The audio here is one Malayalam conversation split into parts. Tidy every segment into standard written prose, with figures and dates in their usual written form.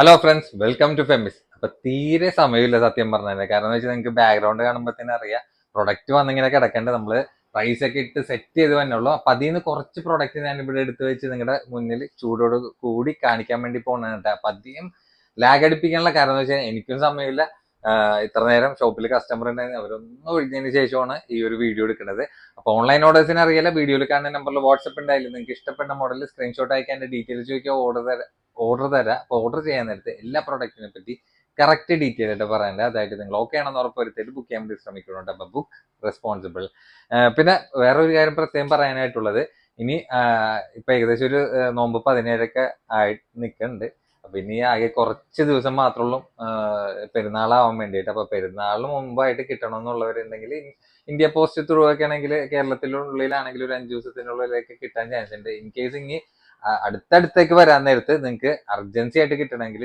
ഹലോ ഫ്രണ്ട്സ്, വെൽക്കം ടു ഫെമിസ്. അപ്പൊ തീരെ സമയമില്ല സത്യം പറഞ്ഞത്. കാരണം എന്ന് വെച്ചാൽ നിങ്ങൾക്ക് ബാക്ക്ഗ്രൗണ്ട് കാണുമ്പോൾ തന്നെ അറിയാം പ്രൊഡക്റ്റ് വന്നിങ്ങനെ കിടക്കേണ്ടത്. നമ്മള് പ്രൈസ് ഒക്കെ ഇട്ട് സെറ്റ് ചെയ്ത് തന്നെ ഉള്ളൂ. അപ്പൊ അതിൽ നിന്ന് കുറച്ച് പ്രൊഡക്റ്റ് ഞാൻ ഇവിടെ എടുത്ത് വെച്ച് നിങ്ങളുടെ മുന്നിൽ ചൂടോട് കൂടി കാണിക്കാൻ വേണ്ടി പോകുന്നുണ്ട്. അപ്പൊ അധികം ലാഗ് അടിപ്പിക്കാനുള്ള കാരണം എന്ന് വെച്ചാൽ എനിക്കും സമയമില്ല. ഇത്ര നേരം ഷോപ്പിൽ കസ്റ്റമർ ഉണ്ടായിരുന്നു, അവരൊന്നും ഒഴിഞ്ഞതിന് ശേഷമാണ് ഈ ഒരു വീഡിയോ എടുക്കുന്നത്. അപ്പൊ ഓൺലൈൻ ഓർഡേഴ്സിന് അറിയില്ല, വീഡിയോയിൽ കാണുന്ന നമ്പറിൽ വാട്സ്ആപ്പ് ഉണ്ടായില്ല. നിങ്ങൾക്ക് ഇഷ്ടപ്പെട്ട മോഡൽ സ്ക്രീൻഷോട്ട് അയക്കാൻ ഡീറ്റെയിൽസ് ചോദിക്കുക, ഓർഡർ തരാം. അപ്പൊ ഓർഡർ ചെയ്യാൻ നേരത്തെ എല്ലാ പ്രൊഡക്റ്റിനെ പറ്റി കറക്റ്റ് ഡീറ്റെയിൽ ആയിട്ട് പറയാനുണ്ട്. അതായത് നിങ്ങൾ ഓക്കെ ആണെന്ന് ഉറപ്പ് വരുത്തിയിട്ട് ബുക്ക് ചെയ്യാൻ വേണ്ടി ശ്രമിക്കുന്നുണ്ട്. അപ്പൊ ബുക്ക് റെസ്പോൺസിബിൾ. പിന്നെ വേറൊരു കാര്യം പ്രത്യേകം പറയാനായിട്ടുള്ളത്, ഇനി ഇപ്പൊ ഏകദേശം ഒരു നോമ്പ് 17 ആയിട്ട് നിൽക്കുന്നുണ്ട്. അപ്പൊ ഇനി ആകെ കുറച്ച് ദിവസം മാത്രമുള്ളൂ പെരുന്നാളാവാൻ വേണ്ടിയിട്ട്. അപ്പൊ പെരുന്നാളിന് മുമ്പായിട്ട് കിട്ടണം എന്നുള്ളവരുണ്ടെങ്കിൽ ഇന്ത്യ പോസ്റ്റ് ത്രൂ ഒക്കെ ആണെങ്കിൽ കേരളത്തിനുള്ളിലാണെങ്കിൽ ഒരു 5 ദിവസത്തിനുള്ളിലേക്ക് കിട്ടാൻ ചാൻസ് ഉണ്ട്. ഇൻ കേസ് ഇനി അടുത്തടുത്തേക്ക് വരാൻ നേരത്ത് നിങ്ങൾക്ക് അർജൻസി ആയിട്ട് കിട്ടണമെങ്കിൽ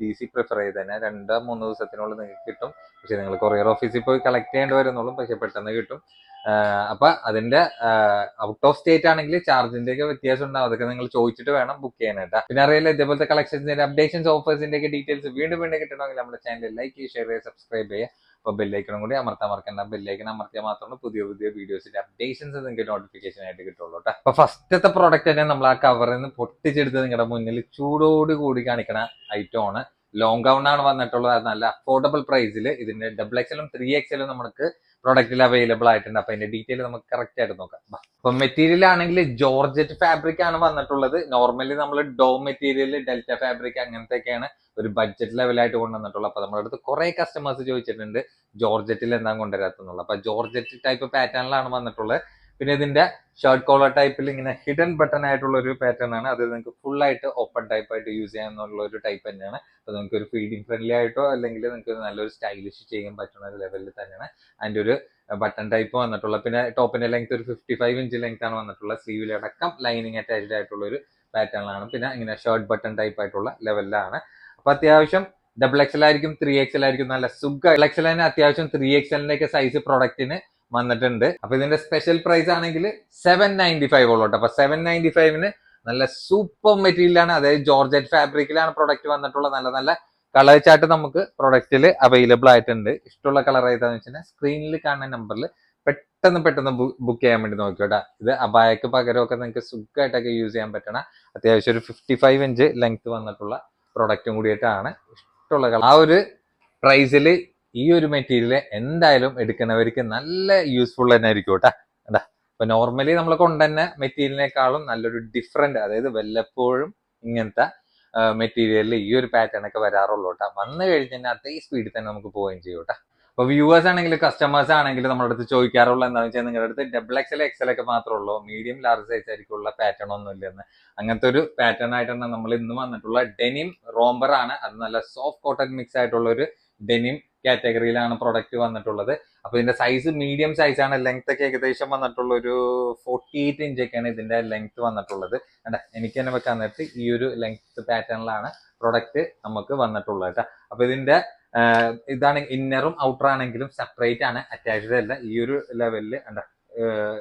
ഡി സി പ്രിഫർ ചെയ്ത് തന്നെ 2-3 ദിവസത്തിനുള്ളിൽ നിങ്ങൾക്ക് കിട്ടും. പക്ഷെ നിങ്ങൾ കൊറിയർ ഓഫീസിൽ പോയി കളക്ട് ചെയ്യേണ്ടി വരുന്നുള്ളൂ, പക്ഷെ പെട്ടെന്ന് കിട്ടും. അപ്പൊ അതിന്റെ ഔട്ട് ഓഫ് സ്റ്റേറ്റ് ആണെങ്കിൽ ചാർജിന്റെ ഒക്കെ വ്യത്യാസം ഉണ്ടാവും. അതൊക്കെ നിങ്ങൾ ചോദിച്ചിട്ട് വേണം ബുക്ക് ചെയ്യാനായിട്ട്. പിന്നെ അറിയില്ല, ഇതേപോലത്തെ കളക്ഷൻസിന്റെ അപ്ഡേഷൻസ് ഓഫേഴ്സിന്റെ ഒക്കെ ഡീറ്റെയിൽസ് വീണ്ടും കിട്ടണമെങ്കിൽ നമ്മുടെ ചാനൽ ലൈക്ക് ചെയ്യുക, ഷെയർ ചെയ്യുക, സബ്സ്ക്രൈബ് ചെയ്യുക. അപ്പൊ ബെല്ലൈക്കണും കൂടി മറക്കണ്ട. ബെല്ലൈക്കൺ അമർത്തിയാൽ മാത്രമേ പുതിയ വീഡിയോസിന്റെ അപ്ഡേഷൻസ് നിങ്ങൾക്ക് നോട്ടിഫിക്കേഷൻ ആയിട്ട് കിട്ടുള്ളൂ കേട്ടോ. അപ്പൊ ഫസ്റ്റത്തെ പ്രോഡക്റ്റ് തന്നെ നമ്മൾ ആ കവറിൽ നിന്ന് പൊട്ടിച്ചെടുത്ത് നിങ്ങളുടെ മുന്നിൽ ചൂടോട് കൂടി കാണിക്കണ ഐറ്റം ആണ്. ലോങ് ഗൗൺ ആണ് വന്നിട്ടുള്ളത്. നല്ല അഫോർഡബിൾ പ്രൈസിൽ ഇതിന്റെ XXL 3XL നമുക്ക് പ്രൊഡക്റ്റിൽ അവൈലബിൾ ആയിട്ടുണ്ട്. അപ്പൊ അതിന്റെ ഡീറ്റെയിൽ നമുക്ക് കറക്റ്റ് ആയിട്ട് നോക്കാം. അപ്പൊ മെറ്റീരിയൽ ആണെങ്കിൽ ജോർജറ്റ് ഫാബ്രിക് ആണ് വന്നിട്ടുള്ളത്. നോർമലി നമ്മൾ ഡോ മെറ്റീരിയൽ, ഡെൽറ്റ ഫാബ്രിക് അങ്ങനത്തെയൊക്കെയാണ് ഒരു ബഡ്ജറ്റ് ലെവലായിട്ട് കൊണ്ടുവന്നിട്ടുള്ളത്. അപ്പൊ നമ്മുടെ അടുത്ത് കുറെ കസ്റ്റമേഴ്സ് ചോദിച്ചിട്ടുണ്ട് ജോർജറ്റിൽ എന്താ കൊണ്ടുവരാത്തുള്ളത്. അപ്പൊ ജോർജറ്റ് ടൈപ്പ് പാറ്റേണിലാണ് വന്നിട്ടുള്ളത്. പിന്നെ ഇതിന്റെ ഷർട്ട് കോളർ ടൈപ്പിൽ ഇങ്ങനെ ഹിഡൻ ബട്ടൺ ആയിട്ടുള്ള ഒരു പാറ്റേൺ ആണ്. അത് നിങ്ങൾക്ക് ഫുൾ ആയിട്ട് ഓപ്പൺ ടൈപ്പ് ആയിട്ട് യൂസ് ചെയ്യാനുള്ള ഒരു ടൈപ്പ് തന്നെയാണ്. അപ്പൊ നിങ്ങൾക്ക് ഒരു ഫീഡിങ് ഫ്രണ്ട്ലി ആയിട്ടോ അല്ലെങ്കിൽ നിങ്ങൾക്ക് നല്ലൊരു സ്റ്റൈലിഷ് ചെയ്യാൻ പറ്റുന്ന ലെവലിൽ തന്നെയാണ് അതിന്റെ ഒരു ബട്ടൺ ടൈപ്പ് വന്നിട്ടുള്ളത്. പിന്നെ ടോപ്പിന്റെ ലെങ്ത് ഒരു 55 ഇഞ്ച് ലെങ്ത് ആണ് വന്നിട്ടുള്ളത്. സ്ലീവിലടക്കം ലൈനിങ് അറ്റാച്ച്ഡ് ആയിട്ടുള്ള ഒരു പാറ്റേണിലാണ്. പിന്നെ ഇങ്ങനെ ഷർട്ട് ബട്ടൺ ടൈപ്പ് ആയിട്ടുള്ള ലെവലിലാണ്. അപ്പൊ അത്യാവശ്യം XXL ആയിരിക്കും, 3XL ആയിരിക്കും. നല്ല സുഖം. XXL തന്നെ അത്യാവശ്യം 3XL ഒക്കെ സൈസ് പ്രൊഡക്റ്റിന് വന്നിട്ടുണ്ട്. അപ്പൊ ഇതിന്റെ സ്പെഷ്യൽ പ്രൈസ് ആണെങ്കിൽ 795 ഉള്ളൂ. അപ്പൊ 795 നല്ല സൂപ്പർ മെറ്റീരിയൽ ആണ്. അതായത് ജോർജറ്റ് ഫാബ്രിക്കിലാണ് പ്രൊഡക്റ്റ് വന്നിട്ടുള്ളത്. നല്ല നല്ല കളർ ചാർട്ട് നമുക്ക് പ്രൊഡക്റ്റിൽ അവൈലബിൾ ആയിട്ടുണ്ട്. ഇഷ്ടമുള്ള കളർ ഏതാന്ന് വെച്ചാൽ സ്ക്രീനിൽ കാണുന്ന നമ്പറിൽ പെട്ടെന്ന് ബുക്ക് ചെയ്യാൻ വേണ്ടി നോക്കിയോട്ടാ. ഇത് അബായക്ക് പകരമൊക്കെ നിങ്ങൾക്ക് സുഖമായിട്ടൊക്കെ യൂസ് ചെയ്യാൻ പറ്റണ അത്യാവശ്യം ഒരു 55 ഇഞ്ച് ലെങ്ത് വന്നിട്ടുള്ള പ്രൊഡക്റ്റും കൂടിയിട്ടാണ്. ഇഷ്ടമുള്ള കളർ ആ ഒരു പ്രൈസിൽ ഈ ഒരു മെറ്റീരിയൽ എന്തായാലും എടുക്കുന്നവർക്ക് നല്ല യൂസ്ഫുൾ തന്നെ ആയിരിക്കും കേട്ടാ. എന്താ ഇപ്പൊ നോർമലി നമ്മൾ കൊണ്ടുതന്നെ മെറ്റീരിയലിനേക്കാളും നല്ലൊരു ഡിഫറെന്റ്, അതായത് വല്ലപ്പോഴും ഇങ്ങനത്തെ മെറ്റീരിയലിൽ ഈ ഒരു പാറ്റേൺ ഒക്കെ വരാറുള്ളൂ കേട്ടാ. വന്നു കഴിഞ്ഞാൽ അതേ സ്പീഡിൽ തന്നെ നമുക്ക് പോവുകയും ചെയ്യും കേട്ടാ. അപ്പൊ വ്യൂവേഴ്സ് ആണെങ്കിലും കസ്റ്റമേഴ്സ് ആണെങ്കിലും നമ്മുടെ അടുത്ത് ചോദിക്കാറുള്ള എന്താണെന്ന് വെച്ചാൽ നിങ്ങളുടെ അടുത്ത് XXL ഒക്കെ മാത്രമേ ഉള്ളൂ, മീഡിയം ലാർജ് സൈസ് ആയിരിക്കുള്ള പാറ്റേൺ ഒന്നും ഇല്ലെന്ന്. അങ്ങനത്തെ ഒരു പാറ്റേൺ ആയിട്ടാണ് നമ്മൾ ഇന്ന് വന്നിട്ടുള്ള. ഡെനിം റോംബർ ആണ്. അത് നല്ല സോഫ്റ്റ് കോട്ടൺ മിക്സ് ആയിട്ടുള്ള ഒരു ഡെനിം കാറ്റഗറിയിലാണ് പ്രൊഡക്റ്റ് വന്നിട്ടുള്ളത്. അപ്പൊ ഇതിന്റെ സൈസ് മീഡിയം സൈസ് ആണ്. ലെങ്ത് ഒക്കെ ഏകദേശം വന്നിട്ടുള്ള ഒരു 48 ഇഞ്ചൊക്കെയാണ് ഇതിന്റെ ലെങ്ത് വന്നിട്ടുള്ളത്. എനിക്ക് തന്നെ വെക്കാൻ നേരത്ത് ഈ ഒരു ലെങ്ത് പാറ്റേണിലാണ് പ്രൊഡക്റ്റ് നമുക്ക് വന്നിട്ടുള്ളത് കേട്ടോ. അപ്പൊ ഇതിന്റെ ഇതാണ് ഇന്നറും ഔട്ടർ ആണെങ്കിലും സെപ്പറേറ്റ് ആണ്, അറ്റാച്ച്ഡ് അല്ല. ഈ ഒരു ലെവലിൽ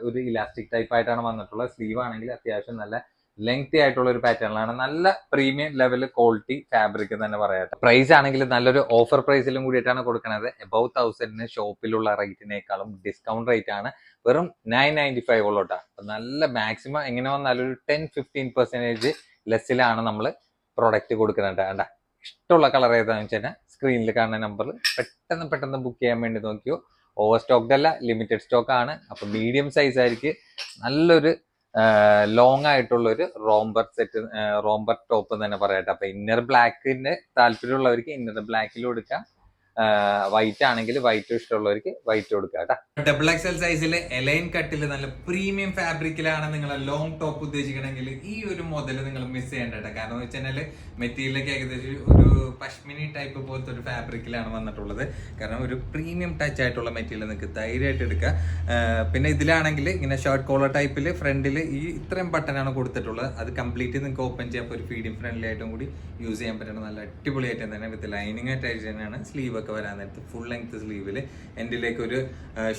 ഒരു ഇലാസ്റ്റിക് ടൈപ്പ് ആയിട്ടാണ് വന്നിട്ടുള്ളത്. സ്ലീവ് ആണെങ്കിൽ അത്യാവശ്യം നല്ല ലെങ്തി ആയിട്ടുള്ള ഒരു പാറ്റേണിലാണ്. നല്ല പ്രീമിയം ലെവൽ ക്വാളിറ്റി ഫാബ്രിക് തന്നെ പറയാം. പ്രൈസ് ആണെങ്കിൽ നല്ലൊരു ഓഫർ പ്രൈസിലും കൂടിയിട്ടാണ് കൊടുക്കുന്നത്. എബവ് 1000 ഷോപ്പിലുള്ള റേറ്റിനേക്കാളും ഡിസ്കൗണ്ട് റേറ്റ് ആണ്. വെറും 995 ഉള്ളൂട്ടാ. നല്ല മാക്സിമം എങ്ങനെ വന്നാലും ഒരു 10-15% ലെസ്സിലാണ് നമ്മൾ പ്രൊഡക്റ്റ് കൊടുക്കുന്നുണ്ട്. കണ്ട ഇഷ്ടമുള്ള കളർ ഏതാണെന്ന് വെച്ചാൽ സ്ക്രീനിൽ കാണുന്ന നമ്പറിൽ പെട്ടെന്ന് ബുക്ക് ചെയ്യാൻ വേണ്ടി നോക്കിയോ. ഓവർ സ്റ്റോക്ക്ഡ് അല്ല, ലിമിറ്റഡ് സ്റ്റോക്ക് ആണ്. അപ്പൊ മീഡിയം സൈസ് ആയിരിക്കും. നല്ലൊരു ലോങ് ആയിട്ടുള്ള ഒരു റോംബർ ടോപ്പ് തന്നെ പറയട്ടെ. അപ്പൊ ഇന്നർ ബ്ലാക്കിന്റെ താല്പര്യമുള്ളവർക്ക് ഇന്നർ ബ്ലാക്കിൽ കൊടുക്കാം. വൈറ്റ് ആണെങ്കിൽ വൈറ്റ് ഇഷ്ടമുള്ളവർക്ക് വൈറ്റ് കൊടുക്കുക കേട്ടോ. XXL സൈസിൽ എലൈൻ കട്ടിൽ നല്ല പ്രീമിയം ഫാബ്രിക്കിലാണ് നിങ്ങൾ ലോങ് ടോപ്പ് ഉദ്ദേശിക്കണമെങ്കിൽ ഈ ഒരു മോഡൽ നിങ്ങൾ മിസ് ചെയ്യേണ്ട കേട്ടോ. കാരണം എന്ന് വെച്ചാൽ മെറ്റീരിയലൊക്കെ ഏകദേശം ഒരു പഷ്മിനി ടൈപ്പ് പോലത്തെ ഒരു ഫാബ്രിക്കിലാണ് വന്നിട്ടുള്ളത്. കാരണം ഒരു പ്രീമിയം ടച്ച് ആയിട്ടുള്ള മെറ്റീരിയൽ നിങ്ങൾക്ക് ധൈര്യമായിട്ട് എടുക്കുക. പിന്നെ ഇതിലാണെങ്കിൽ ഇങ്ങനെ ഷർട്ട് കോളർ ടൈപ്പിൽ ഫ്രണ്ടിൽ ഈ ഇത്രയും ബട്ടനാണ് കൊടുത്തിട്ടുള്ളത്. അത് കംപ്ലീറ്റ് നിങ്ങൾക്ക് ഓപ്പൺ ചെയ്യാൻ ഒരു ഫീഡിങ് ഫ്രണ്ട്ലി ആയിട്ടും കൂടി യൂസ് ചെയ്യാൻ പറ്റുന്ന നല്ല അടിപൊളിയായിട്ട് തന്നെ വിത്ത് ലൈനിങ് അറ്റാച്ച് തന്നെയാണ്. സ്ലീവ് ഒക്കെ വരാൻ നേരത്ത് ഫുൾ ലെങ്ത് സ്ലീവിൽ എൻഡിലേക്ക് ഒരു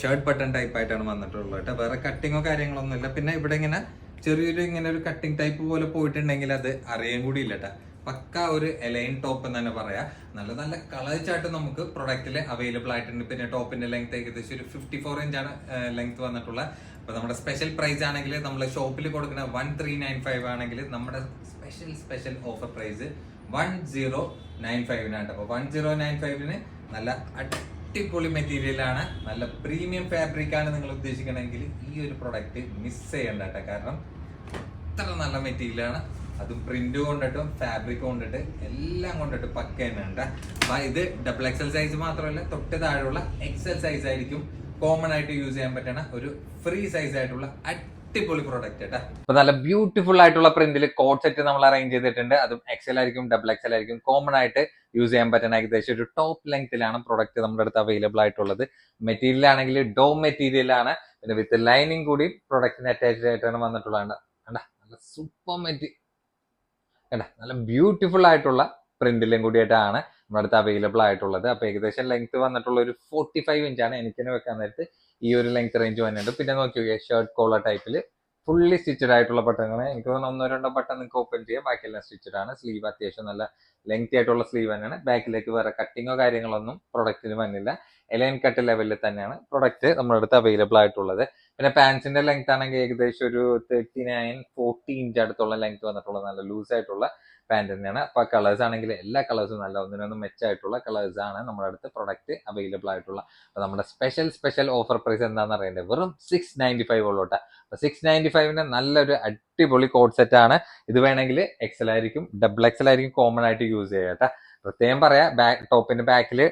ഷർട്ട് ബട്ടൺ ടൈപ്പ് ആയിട്ടാണ് വന്നിട്ടുള്ളത് കേട്ടോ. വേറെ കട്ടിങ്ങോ കാര്യങ്ങളൊന്നും ഇല്ല. പിന്നെ ഇവിടെ ഇങ്ങനെ ചെറിയൊരു ഇങ്ങനെ ഒരു കട്ടിങ് ടൈപ്പ് പോലെ പോയിട്ടുണ്ടെങ്കിൽ അത് അറിയാൻ കൂടി ഇല്ല കേട്ടോ. പക്ക ഒരു എലൈൻ ടോപ്പ് എന്ന് തന്നെ പറയാം. നല്ല നല്ല കളേഴ്സ് ആയിട്ട് നമുക്ക് പ്രൊഡക്റ്റിൽ അവൈലബിൾ ആയിട്ടുണ്ട്. പിന്നെ ടോപ്പിന്റെ ലെങ്ത് ഏകദേശം ഒരു 54 ഇഞ്ചാണ് ലെങ്ത് വന്നിട്ടുള്ള. അപ്പൊ നമ്മുടെ സ്പെഷ്യൽ പ്രൈസ് ആണെങ്കിൽ നമ്മൾ ഷോപ്പിൽ കൊടുക്കുന്ന 1395 ആണെങ്കിൽ നമ്മുടെ സ്പെഷ്യൽ ഓഫർ പ്രൈസ് 1095 അപ്പൊ 1095 നല്ല അടിപൊളി മെറ്റീരിയൽ ആണ്, നല്ല പ്രീമിയം ഫാബ്രിക് ആണ് നിങ്ങൾ ഉദ്ദേശിക്കണമെങ്കിൽ ഈ ഒരു പ്രൊഡക്റ്റ് മിസ് ചെയ്യണ്ട കേട്ടോ. കാരണം അത്ര നല്ല മെറ്റീരിയൽ ആണ്, അതും പ്രിന്റ് കൊണ്ടിട്ടും ഫാബ്രിക് കൊണ്ടിട്ട് എല്ലാം കൊണ്ടിട്ട് പക്ക തന്നെയുണ്ട്. അപ്പൊ ഇത് ഡബിൾ എക്സൽ സൈസ് മാത്രമല്ല, തൊട്ട് താഴെയുള്ള എക്സൽ സൈസ് ആയിരിക്കും കോമൺ ആയിട്ട് യൂസ് ചെയ്യാൻ പറ്റുന്ന ഒരു ഫ്രീ സൈസ് ആയിട്ടുള്ള അടിപൊളി പ്രോഡക്റ്റ് കേട്ടാ. അപ്പൊ നല്ല ബ്യൂട്ടിഫുൾ ആയിട്ടുള്ള പ്രിന്റിൽ കോഡ് സെറ്റ് നമ്മൾ അറേഞ്ച് ചെയ്തിട്ടുണ്ട്. അതും എക്സൽ ആയിരിക്കും ഡബിൾ എക്സൽ ആയിരിക്കും കോമൺ ആയിട്ട് യൂസ് ചെയ്യാൻ പറ്റുന്ന ഏകദേശം ഒരു ടോപ്പ് ലെങ്ത്തിലാണ് പ്രൊഡക്റ്റ് നമ്മുടെ അടുത്ത് അവൈലബിൾ ആയിട്ടുള്ളത്. മെറ്റീരിയൽ ആണെങ്കിൽ ഡോം മെറ്റീരിയൽ ആണ്, പിന്നെ വിത്ത് ലൈനിങ് കൂടി പ്രൊഡക്റ്റിന് അറ്റാച്ച്ഡ് ആയിട്ടാണ് വന്നിട്ടുള്ളത്. സൂപ്പർ മെറ്റീരിയൽ നല്ല ബ്യൂട്ടിഫുൾ ആയിട്ടുള്ള പ്രിന്റിലും കൂടിയിട്ടാണ് നമ്മുടെ അടുത്ത് അവൈലബിൾ ആയിട്ടുള്ളത്. അപ്പൊ ഏകദേശം ലെങ്ത് വന്നിട്ടുള്ള ഒരു 45 ഇഞ്ചാണ്. എനിക്കിനെ വെക്കാൻ നേരത്ത് ഈ ഒരു ലെങ്ത് റേഞ്ച് വന്നിട്ടുണ്ട്. പിന്നെ നോക്കിയോ ഷർട്ട് കോളർ ടൈപ്പിൽ ഫുള്ളി സ്റ്റിച്ചഡ് ആയിട്ടുള്ള ബട്ടണാണ്. എനിക്ക് തോന്നുന്നു 1-2 ബട്ടൺ നിങ്ങൾക്ക് ഓപ്പൺ ചെയ്യാം, ബാക്കിയെല്ലാം സ്റ്റിച്ചഡ് ആണ്. സ്ലീവ് അത്യാവശ്യം നല്ല ലെങ്തി ആയിട്ടുള്ള സ്ലീവ് തന്നെയാണ്. ബാക്കിലേക്ക് വേറെ കട്ടിങ്ങോ കാര്യങ്ങളൊന്നും പ്രൊഡക്റ്റിന് വന്നില്ല. എലൈൻ കട്ട് ലെവലിൽ തന്നെയാണ് പ്രൊഡക്റ്റ് നമ്മുടെ അടുത്ത് അവൈലബിൾ ആയിട്ടുള്ളത്. പിന്നെ പാൻസിന്റെ ലെങ്ത് ആണെങ്കിൽ ഏകദേശം ഒരു 39-40 ഇഞ്ച് അടുത്തുള്ള ലെങ്ത് വന്നിട്ടുള്ള നല്ല ലൂസ് ആയിട്ടുള്ള പാന്റ് തന്നെയാണ്. അപ്പൊ കളേഴ്സ് ആണെങ്കിൽ എല്ലാ കളേഴ്സും നല്ല ഒന്നിനൊന്നും മെച്ചമായിട്ടുള്ള കളേഴ്സ് ആണ് നമ്മുടെ അടുത്ത് പ്രൊഡക്റ്റ് അവൈലബിൾ ആയിട്ടുള്ള. അപ്പൊ നമ്മുടെ സ്പെഷ്യൽ ഓഫർ പ്രൈസ് എന്താണെന്ന് അറിയേണ്ടത് വെറും 695 ഉള്ളൂട്ടാ. അപ്പൊ 695 നല്ലൊരു അടിപൊളി കോഡ് സെറ്റ് ആണ്. ഇത് വേണമെങ്കിൽ എക്സൽ ആയിരിക്കും ഡബിൾ എക്സൽ ആയിരിക്കും കോമൺ ആയിട്ട് യൂസ് ചെയ്യാം. പ്രത്യേകം പറയാ, ടോപ്പിന്റെ ബാക്കിൽ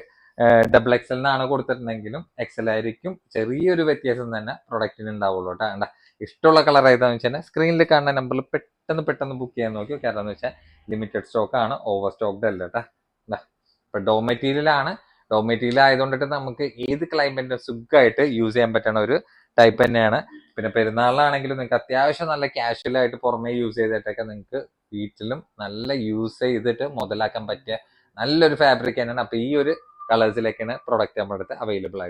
ഡബിൾ എക്സലിനാണ് കൊടുത്തിട്ടുണ്ടെങ്കിലും എക്സൽ ആയിരിക്കും ചെറിയൊരു വ്യത്യാസം തന്നെ പ്രൊഡക്റ്റിന് ഉണ്ടാവുള്ളൂ കേട്ടോ. ഇഷ്ടമുള്ള കളർ ഏതാന്ന് വെച്ചാൽ സ്ക്രീനിൽ കാണുന്ന നമ്പറിൽ പെട്ടെന്ന് ബുക്ക് ചെയ്യാൻ നോക്കിയോ. കാരണം എന്ന് വെച്ചാൽ ലിമിറ്റഡ് സ്റ്റോക്ക് ആണ്, ഓവർ സ്റ്റോക്ക്ഡ് അല്ല കേട്ടോ. ഇപ്പൊ ഡോ മെറ്റീരിയൽ ആണ്, ഡോ മെറ്റീരിയൽ ആയതുകൊണ്ടിട്ട് നമുക്ക് ഏത് ക്ലൈമറ്റിലും സുഖമായിട്ട് യൂസ് ചെയ്യാൻ പറ്റുന്ന ഒരു ടൈപ്പ് തന്നെയാണ്. പിന്നെ പെരുന്നാളിലാണെങ്കിലും നിങ്ങൾക്ക് അത്യാവശ്യം നല്ല കാഷ്വൽ ആയിട്ട് പുറമേ യൂസ് ചെയ്തിട്ടൊക്കെ നിങ്ങൾക്ക് വീട്ടിലും നല്ല യൂസ് ചെയ്തിട്ട് മുതലാക്കാൻ പറ്റിയ നല്ലൊരു ഫാബ്രിക് തന്നെയാണ്. അപ്പൊ ഈ ഒരു കളേഴ്സിലേക്കാണ് പ്രൊഡക്റ്റ് നമ്മുടെ അടുത്ത് അവൈലബിൾ ആയിട്ട്.